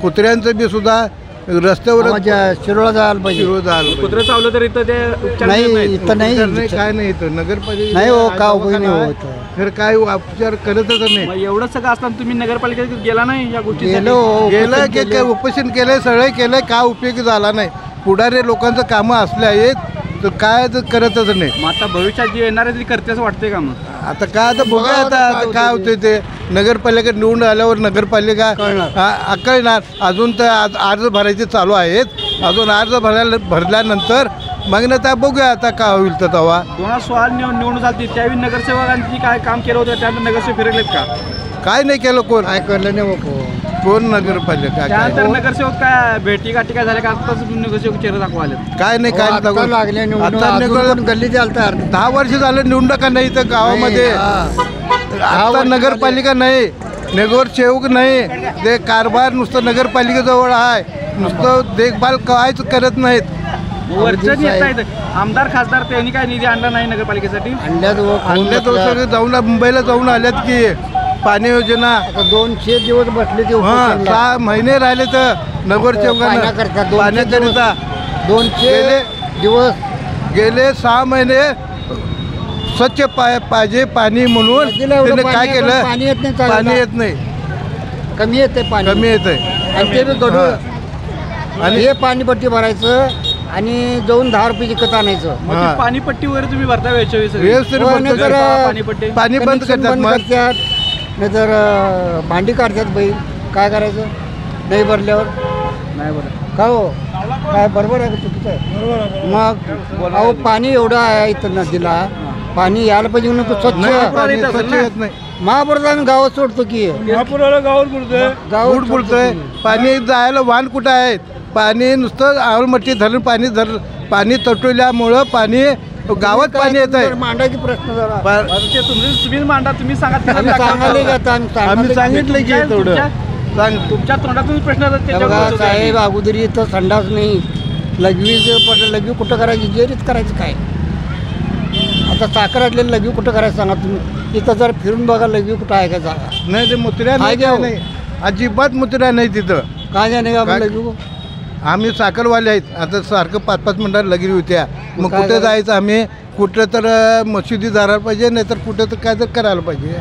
कुत्र्यांचं बी सुद्धा रस्त्यावर शिरोळा जायला पाहिजे. कुत्रं चावलं तर इथं ते उपचार नाही, देत नाहीत. इथं नाही, काय नाही इथं नगरपालिका नाही हो, का उपयोग नाही हो. तर काय उपचार करतच नाही. मग एवढं सगळं असताना तुम्ही नगरपालिकेत गेला नाही या गोष्टी? गेलं की काय उपोषण केलंय, सगळं केलंय, काय उपयोगी झाला नाही. पुढारी लोकांचं कामं असले आहेत तर काय तर करतच नाही. मग आता भविष्यात जे येणार आहे ते करते असं वाटतंय का? मग आता काय आता बघा आता काय होतंय ते. नगरपालिका निवडून आल्यावर नगरपालिका आकळणार. अजून तर अर्ज भरायचे चालू आहेत, अजून अर्ज भरल्यानंतर मग ना त्या बघूया आता काय होईल तर तेव्हा. 2016 निवडणूक झाली त्यावेळी नगरसेवकांची काय काम केलं होतं त्यानंतर नगरसेवक फिरकलेत का? काय नाही केलं कोण, काय करलं नाही कोण नगरपालिका त्यानंतर नगरसेवक काय भेटी गाठी काय झाल्या का? आताच नगरसेवक चेहरा दाखवाले काय नाही काय लागले. गल्ली 10 वर्ष झालं निवडणुका नाही तर गावामध्ये. आता नगरपालिका नाही, नगरसेवक नाही, ते कारभार नुसतं नगरपालिकेजवळ आहे, नुसतं देखभाल काहीच करत नाहीत. वरचं येत आहेत आमदार खासदार त्यांनी काय निधी आणला नाही नगरपालिकेसाठी? आणल्यात जाऊन मुंबईला जाऊन आल्यात की पाणी योजना. 200 दिवस बसले ते 6 महिने राहिले तर नगरसेवकांना पाण्याकरिता 200 दिवस गेले 6 महिने स्वच्छ पाहिजे पाणी म्हणून त्याने काय केलं? पाणी येत नाही, कमी येते पाणी, कमी येते. आणि ते गढूळ आणि हे पाणीपट्टी भरायचं आणि जाऊन 10 रुपये विकत आणायचं. पाणीपट्टी वगैरे तुम्ही भरता व्यवस्थित पाणीपट्टी पाणी बंद करतात, नाहीतर भांडी काढतात बाई. काय करायचं नाही भरल्यावर? नाही बरं का हो, काय बरोबर आहे का चुकीचं आहे? मग अहो पाणी एवढं आहे इथं नदीला, पाणी यायला पाहिजे म्हणून स्वच्छ येत नाही. महापुरात आम्ही गावात सोडतो की गावात बुडतोय. पाणी जायला वाहन कुठं आहेत? पाणी नुसतं आवळमट्टी धरून पाणी तटवल्यामुळं पाणी गावात पाणी येत आहे. मांडायचे प्रश्न जरा तुम्ही मांडा, तुम्ही सांगा. आम्ही सांगितलं की तेवढं तुमच्या तोंडातून प्रश्न साहेब. अगोदरी इथं संडास नाही, लघवी कुठं करायची, जेरीत करायचं काय? आता साखर असलेली लघवी कुठं करायचं सांगा तुम्ही? इथं जर फिरून बघा लघवी कुठं आहे का जागा? नाही, ते मुत्र्या नाही, अजिबात मुत्र्या नाही तिथं. काय जाणे का लघवी? आम्ही साखरवाले आहेत, आता सारखं 5-5 मिनिटात लगीर होत्या. मग कुठे जायचं आम्ही? कुठं तर मशिदी जायला पाहिजे, नाहीतर कुठं तर काय तर करायला पाहिजे.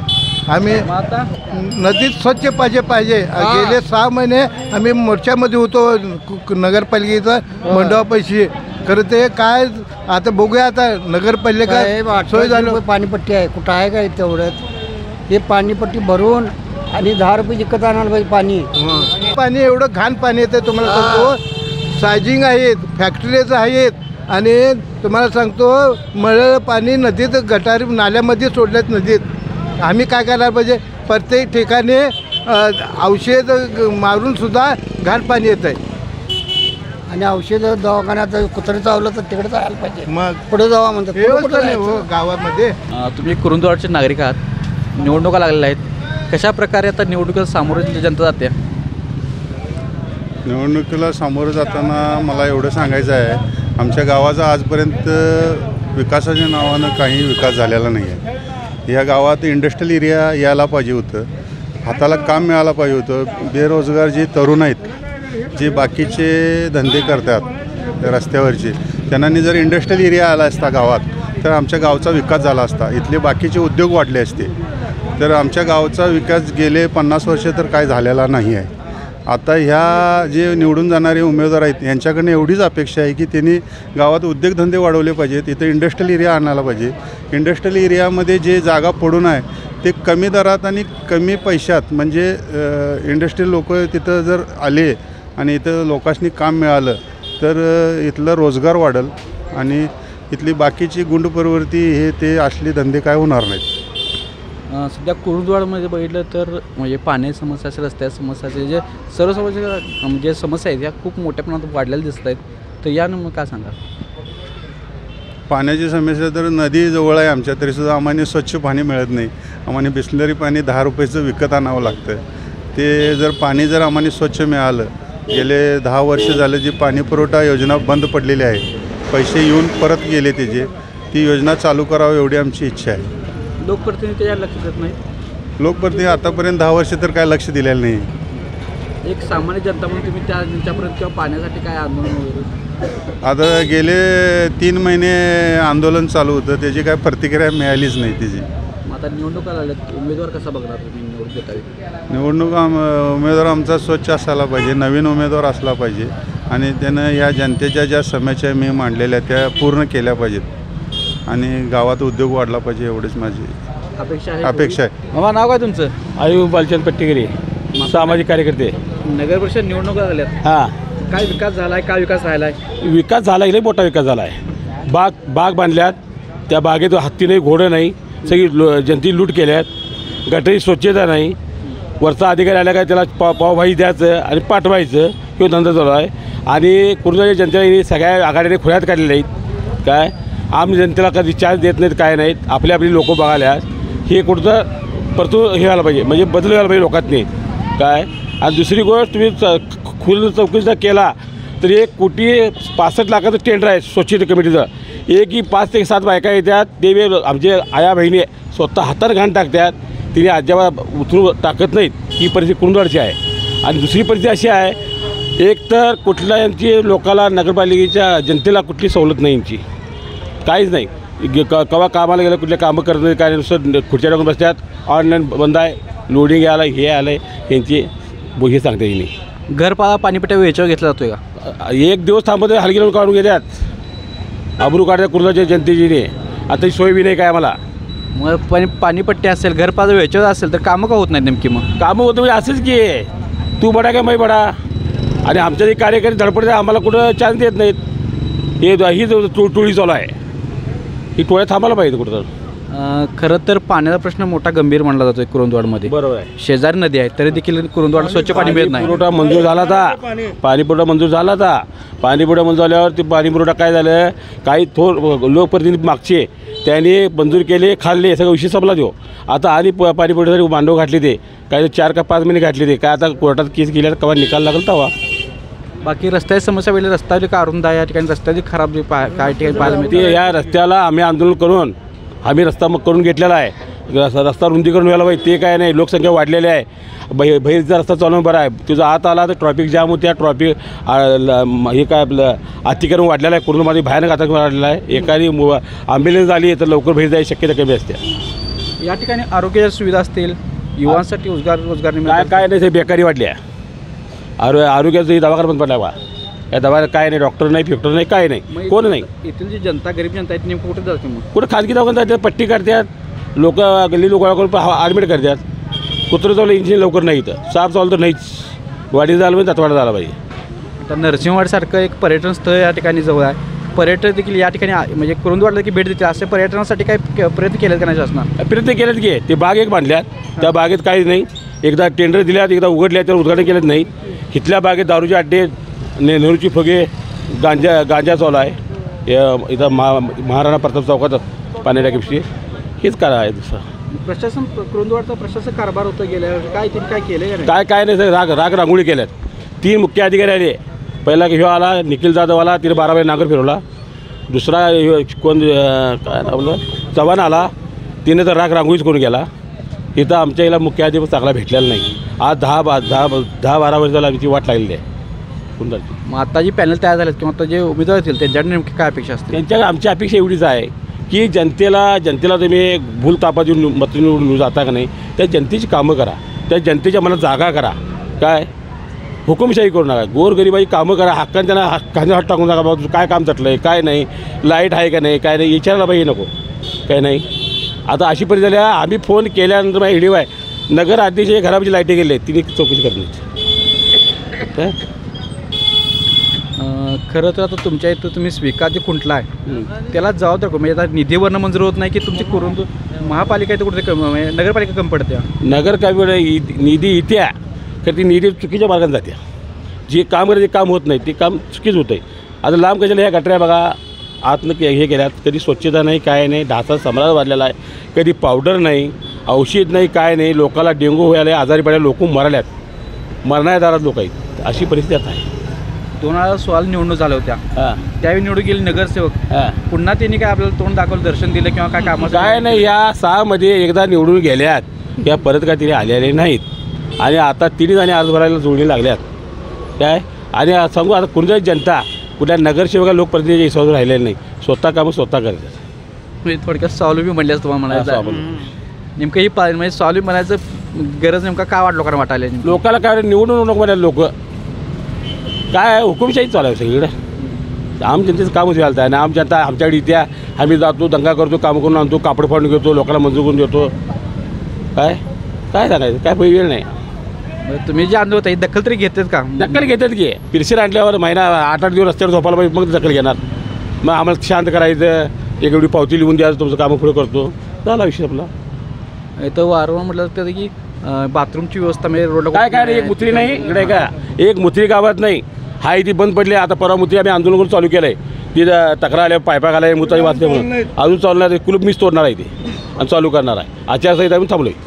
आम्ही नदीत स्वच्छ पाहिजे. गेले 6 महिने आम्ही मोर्चामध्ये होतो नगरपालिकेचा मंडळापाशी. खरं ते काय आता बघूया. आता नगरपालिका सोय झालं. पाणीपट्टी आहे कुठं आहे का तेवढ्यात? हे पाणीपट्टी भरून आणि 10 रुपये विकत आणायला पाहिजे पाणी. पाणी एवढं घाण पाणी येतं तुम्हाला सांगतो. सायझिंग आहेत, फॅक्टरीज आहेत, आणि तुम्हाला सांगतो मळलं पाणी नदीत गटारी नाल्यामध्ये सोडल्यात नदीत. आम्ही काय करायला पाहिजे? प्रत्येक ठिकाणी औषध मारून सुद्धा घाण पाणी येत आहे. आणि औषध दवाखान्यात कुत्रे चावलं तर तिकडे जायला पाहिजे, मग पुढे जावा म्हणतात. व्यवस्था नाही हो गावामध्ये. तुम्ही कुरुंदवाडचे नागरिक आहात, निवडणुका लागलेल्या आहेत, कशा प्रकारे आता निवडणुकीला सामोरे जनता जाते? निवडणुकीला सामोरं जाताना मला एवढं सांगायचं आहे, आमच्या गावाचा आजपर्यंत विकासाच्या नावानं काही विकास झालेला नाही आहे. या गावात इंडस्ट्रियल एरिया यायला पाहिजे होतं, हाताला काम मिळायला पाहिजे होतं. बेरोजगार जे तरुण आहेत, जे बाकीचे धंदे करतात रस्त्यावरचे, त्यांना जर इंडस्ट्रियल एरिया आला असता गावात तर आमच्या गावचा विकास झाला असता, इथले बाकीचे उद्योग वाढले असते. तर आमच्या गावचा विकास गेले 50 वर्ष तर काय झालेला नाही आहे. आता ह्या जे निवडून जाणारे उमेदवार आहेत यांच्याकडनं एवढीच अपेक्षा आहे की त्यांनी गावात उद्योगधंदे वाढवले पाहिजेत, इथं इंडस्ट्रियल एरिया आणायला पाहिजे. इंडस्ट्रियल एरियामध्ये जे जागा पडून आहे ते कमी दरात आणि कमी पैशात, म्हणजे इंडस्ट्रियल लोक तिथं जर आले आणि इथं लोकांनी काम मिळालं तर इथलं रोजगार वाढेल आणि इथली बाकीची गुंडप्रवृत्ती हे ते असले धंदे काय होणार नाहीत. सध्या कुरुंदवाडमध्ये बघितलं तर म्हणजे पाण्याची समस्या असेल, रस्त्याची समस्या असेल, जे सर्वसमाजाच्या म्हणजे समस्या आहेत ह्या खूप मोठ्या प्रमाणात वाढलेल्या दिसत आहेत. तर यानं मग काय सांगा? पाण्याची समस्या तर नदी जवळ आहे आमच्या, तरीसुद्धा आम्हाला स्वच्छ पाणी मिळत नाही. आम्हाला बिस्लरी पाणी 10 रुपयाचं विकत आणावं लागतं. ते जर पाणी जर आम्हाला स्वच्छ मिळालं, गेले 10 वर्ष झालं जी पाणी पुरवठा योजना बंद पडलेली आहे, पैसे येऊन परत गेले त्याचे, ती योजना चालू करावी एवढी आमची इच्छा आहे. लोकप्रतिनिधी त्याच्यावर लक्ष देत नाही. लोकप्रतिनिधी आतापर्यंत 10 वर्ष तर काय लक्ष दिलेलं नाही. एक सामान्य जनता म्हणून तुम्ही त्यांच्यापर्यंत किंवा पाण्यासाठी काय आंदोलन वगैरे? आता गेले 3 महिने आंदोलन चालू होतं, त्याची काय प्रतिक्रिया मिळालीच नाही त्याची. आता निवडणुका लागल्यात, उमेदवार कसा बघणार तुम्ही निवडून देतावी? निवडणूक उमेदवार आमचा स्वच्छ असायला पाहिजे, नवीन उमेदवार असला पाहिजे आणि त्यानं या जनतेच्या ज्या समस्या मी मांडलेल्या त्या पूर्ण केल्या पाहिजेत आणि गावात उद्योग वाढला पाहिजे, एवढीच माझी अपेक्षा आहे. मामा, नाव काय तुमचं? आयुब बालचंद पट्टीगिरी, सामाजिक कार्यकर्ते. नगर परिषद निवडणुका लागल्यात, हां, काय विकास झाला आहे, काय विकास राहिला आहे? विकास झाला आहे, लई मोठा विकास झाला आहे. बाग बांधल्यात, त्या बागेत हत्ती नाही, घोडं नाही, सगळी जनती लूट केल्यात, गटरी स्वच्छता नाही. वरचा अधिकारी आला काय त्याला पावभाजी द्यायचं आणि पाठवायचं, किंवा धंदा चालू आहे. आणि कुरुंदवाडच्या जनतेने सगळ्या आघाडीने खुल्यात काढलेल्या आहेत. काय आम जनतेला कधी चार्ज देत नाहीत, काय नाहीत, आपली आपली लोकं बघायला. हे कुठं परतू हे व्हायला पाहिजे, म्हणजे बदल व्हायला पाहिजे लोकांनी. काय आणि दुसरी गोष्ट, तुम्ही खुलं चौकशीचा केला तर 1,65,00,000 लाखाचं टेंडर आहे स्वच्छता कमिटीचं. एक की 5 ते 7 बायका येतात, ते आमचे आया बहिणी स्वतः हातानं घाण टाकतात, तिने अजिबात उतरू टाकत नाहीत. ही परिस्थिती कुरुंदवाडची आहे. आणि दुसरी परिस्थिती अशी आहे, एक तर कुठल्या यांची लोकाला नगरपालिकेच्या जनतेला कुठली सवलत नाही, यांची काहीच नाही. कवा कामाला गेलं कुठले कामं करत नाही, काय नुसतं खुर्च्या टाकून बसतात. ऑनलाईन बंद आहे, लोडिंग आलं, हे आलं आहे, यांची हे सांगते यांनी. घरपाळा पाणीपट्ट्या वेळेच्यावर घेतला जातोय का? एक दिवस थांबत हलगी लावून काढून घेतात, अब्रू काढतात कुरुंदवाडच्या जनतेची. आता ही सोय बी नाही काय मला. मग पाणीपट्टी असेल, घरपाळा वेळेच्यावर असेल तर कामं का होत नाहीत नेमकी? मग कामं होतं म्हणजे असंच की तू बडा काय मै बडा, आणि आमच्या जे कार्यकर्ते धडपडतात आम्हाला कुठं चान्स देत नाहीत. ही टोळी चालू आहे, ही टोळ्या थांबायला पाहिजे कुठं. खरं तर पाण्याचा प्रश्न मोठा गंभीर मानला जातो कुरुंदवाडमध्ये. बरोबर आहे. शेजारी नदी आहे तरी देखील कुरुंदवाड स्वच्छ पाणी मिळत नाही. पुरवठा मंजूर झाला होता, पाणीपुरवठा मंजूर झाला होता. पाणीपुरवठा मंजूर झाल्यावर ते पाणीपुरवठा काय झालं, काही लोकप्रतिनिधी मागचे त्यांनी मंजूर केले, खाल्ले, सगळं विषय संपला देऊ. आता आणि पाणीपुरवठ्यासाठी मांडव घातले, ते काय 4 का 5 महिने घातले, ते काय आता कोर्टात केस गेल्यावर केव्हा निकाल लागेल तेव्हा. बाकी रस्त्याची समस्या वेळेला रस्ता का अरुंद आहे, या ठिकाणी रस्त्याची खराब काय ठिकाणी पाहायला मिळते. या रस्त्याला आम्ही आंदोलन करून आम्ही रस्ता मग करून घेतलेला आहे. रस्ता रुंदीकरण व्हायला पाहिजे, ते काय नाही. लोकसंख्या वाढलेली आहे, बाहेरचा रस्ता चालवून बरा आहे. तुझा आत आला तर ट्रॉफिक जाम होत्या, ट्रॉफिक हे काय आपलं अतिक्रमण वाढलेलं आहे. कुरुंदवाडी भयानक अतिक्रमण वाढलेलं आहे. एखादी ॲम्ब्युलन्स आली तर लवकर बाहेर जायची शक्यता कमी असते. या ठिकाणी आरोग्याच्या सुविधा असतील, युवांसाठी रोजगार काय नाही, ते बेकारी वाढली आहे. आरोग्याचा दवाखाना बंद पडला बा. या दवाखान्यात काय नाही, डॉक्टर नाही, फिक्टर नाही, काय नाही, कोण नाही. इथली जी जनता, गरीब जनता आहे नेमकं कुठे जाते? मग कुठं खाजगी दवाखान्यात जातात, पट्टी काढतात, लोक गल्ली लोक ॲडमिट करतात. कुत्रं चावलं इंजिन लवकर नाही, इथं साप चावलं तर नाहीच. वाडी झालं पाहिजे, तत्वाडा झाला पाहिजे. आता नरसिंहवाडीसारखं एक पर्यटन स्थळ या ठिकाणी जवळ आहे, पर्यटक देखील या ठिकाणी म्हणजे कुरुंदवाडला देखील भेट देतील. असे पर्यटनासाठी काही प्रयत्न केले का नाही शासनानं? प्रयत्न केलेत की ते बाग एक बांधल्यात, त्या बागेत काहीच नाही. एकदा टेंडर दिल्यात, एकदा उघडल्या, त्यावर उद्घाटन केलं नाही. इथल्या बागेत दारूचे अड्डे, नेहरूची फुगे, गांजा चालू आहे. इथं महाराणा प्रताप चौकात पाणी टाकीपाशी हेच करा आहे. दुसरं प्रशासन कुरुंदवाडचा प्रशासक कारभार होतं गेल्या वर्षी काय त्यांनी काय केलं काय नाही सर. राग रांगोळी केल्यात. 3 मुख्य अधिकारी आले. पहिला ह्यो आला निखिल जाधव आला, तिने 12 वेळा नागर फिरवला. दुसरा कोण काय नाव चव्हाण आला, तिने तर राग रांगोळीच करून गेला. इथं आमच्या याला मुख्य अधिकारी चांगला भेटलेला नाही. आज 10-12 वर्ष झाला आमची वाट लागलेली आहे कुरुंदवाडची. मग आता जी पॅनल तयार झालेत किंवा आता जे उमेदवार असतील त्यांच्याकडे नेमकी काय अपेक्षा असते? त्यांच्या आमची अपेक्षा एवढीच आहे की जनतेला तुम्ही भूल तापा देऊन मत निवडून जाता का नाही, त्या जनतेची कामं करा, त्या जनतेच्या मनात जागा करा. काय हुकुमशाही करू नका. गोरगरिबाची कामं करा. हक्काने त्यांना हक्काने हात टाकून नका. बाबा काय काम चटलं आहे, काय नाही, लाईट आहे का नाही, काय नाही विचारायला पाहिजे. नको काय नाही. आता अशी परिस्थिती झाली. आम्ही फोन केल्यानंतर माझी व्हिडिओ आहे. नगर अध्यक्ष घरामध्ये लाईटी गेले आहेत, तिने चौकशी करण्याची. काय खरं तर आता तुमच्या इथं तुम्ही स्वीकार जे खुंटला आहे त्याला जबाबदार म्हणजे आता निधीवरनं मंजूर होत नाही की तुमची कुरुंद महापालिका इथं कुठे नगरपालिका कमी पडते? नगर काय निधी येत्या तर ती निधी चुकीच्या मार्गाने जाते. जे काम करायचे काम होत नाही ते काम चुकीच होतं आहे. आता लांब कशाला ह्या गटऱ्या बघा आतनं हे केल्यात. कधी स्वच्छता नाही, काय नाही, ढाचा सम्राट वाढलेला आहे. कधी पावडर नाही, औषध नाही, काय नाही. लोकाला डेंगू व्हायला, आजारी पडायला, लोक मराल्यात, मरणाऱ्या लोक आहेत. अशी परिस्थिती आता आहे. 2016 निवडणूक झाल्या होत्या, त्यावेळी निवडून गेले नगरसेवक. पुन्हा त्यांनी काय आपल्याला तोंड दाखवलं, दर्शन दिलं किंवा काय कामं? काय नाही. या 6 मध्ये एकदा निवडून गेल्यात, या परत काय तिने आलेले नाहीत. आणि आता तिन्ही जणी अर्ज भरायला जोडणी लागल्यात. काय आणि सांगू आता कुठल्याही जनता कुठल्या नगरसेवका लोकप्रतिनिधी विश्वास राहिलेला नाही. स्वतः कामं स्वतः करतात. म्हणजे थोडक्यात स्वावलंबी म्हणल्यास तुम्हाला म्हणायचं नेमकं ही म्हणजे स्वावलंबी म्हणायचं गरज नेमका काय लोकांना वाटायला? लोकांना काय निवडून नको म्हणाले लोक. काय हुकुमशाही चालू आहे सगळीकडे. आम जनतेचं काम व्हायला आहे. आणि आम जनता आमच्याकडे इथे आम्ही जातो, दंगा करतो, काम करून आणतो, कापड फाडून घेतो, लोकांना मंजूर करून देतो. काय सांगायचं, काय वेळ नाही. तुम्ही जे आंदोलन होता ही दखल तरी घेतात का? दखल घेतात की. पिरशीर आणल्यावर महिना 8-8 दिवस रस्त्यावर झोपायला पाहिजे, मग दखल घेणार. मग आम्हाला शांत करायचं, एक एवढी पावती लिहून द्यायचं, तुमचं कामं पुढे करतो, झाला विषय आपला. इथं वारंवार म्हटलं तर की बाथरूमची व्यवस्था म्हणजे रोडला काय नाही. एक मुत्री नाही इकडे का, एक मुत्री गावात नाही. हाय ती बंद पडली. आता परवा मुत्री आम्ही आंदोलन करून चालू केलं आहे. तिथं तक्रार आल्या, पायपा घालाय, मुताची वाचले म्हणून अजून चालणार. कुलूप मीच तोडणार आहे ते आणि चालू करणार आहे. आचारसंहिता आम्ही थांबलो आहे.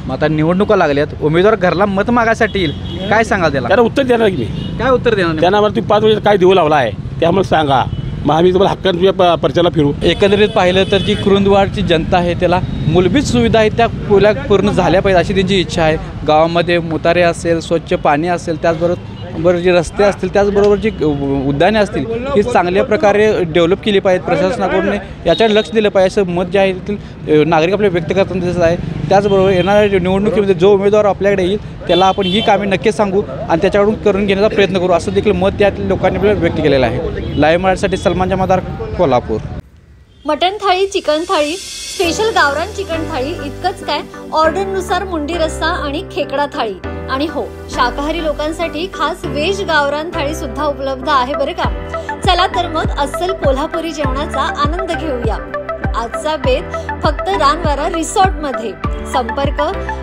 मग आता निवडणुका लागल्यात, उमेदवार घरला मत मागायसाठी येईल, काय सांगाल त्याला उत्तर देणार की मी? काय उत्तर देणार? त्यांना मला ती 5 वर्षात काय देऊ लावला आहे ते आम्हाला सांगा. मग आम्ही तुम्हाला हक्काने तुझ्या प्रचाराला फिरू. एकंदरीत पाहिलं तर जी कुरुंदवाडची जनता आहे त्याला मूलभूत सुविधा आहेत त्या पूर्ण झाल्या पाहिजे अशी त्यांची इच्छा आहे. गावामध्ये मुतारे असेल, स्वच्छ पाणी असेल, त्याचबरोबर जे रस्ते असतील, त्याचबरोबर जी उद्याने असतील ही चांगल्या प्रकारे डेव्हलप केली पाहिजेत. प्रशासनाकडून याच्याकडे लक्ष दिलं पाहिजे असं मत जे आहे तेथील नागरिक आपले व्यक्त करताना दिसत आहे. त्याचबरोबर येणाऱ्या निवडणुकीमध्ये जो उमेदवार आपल्याकडे येईल त्याला आपण ही कामे नक्कीच सांगू आणि त्याच्याकडून करून घेण्याचा प्रयत्न करू असं देखील मत त्या लोकांनी आपल्याला व्यक्त केलेलं आहे. लाईव्ह मराठीसाठी सलमान जमादार, कोल्हापूर. मटन थाळी, चिकन थाळी, स्पेशल गावरान चिकन थाळी इतकंच काय, ऑर्डरनुसार मुंडी रस्सा आणि खेकडा थाळी. आणि हो, शाकाहारी लोकांसाठी खास व्हेज गावरान थाळी सुद्धा उपलब्ध आहे बरं का. चला तर मग अस्सल कोल्हापुरी जेवणाचा आनंद घेऊया. आजचा बेत फक्त रानवारा रिसॉर्ट मध्ये. संपर्क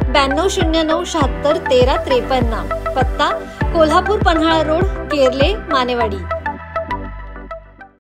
9209 76 13 53. पत्ता कोल्हापूर पन्हाळा रोड, केरले, मानेवाडी.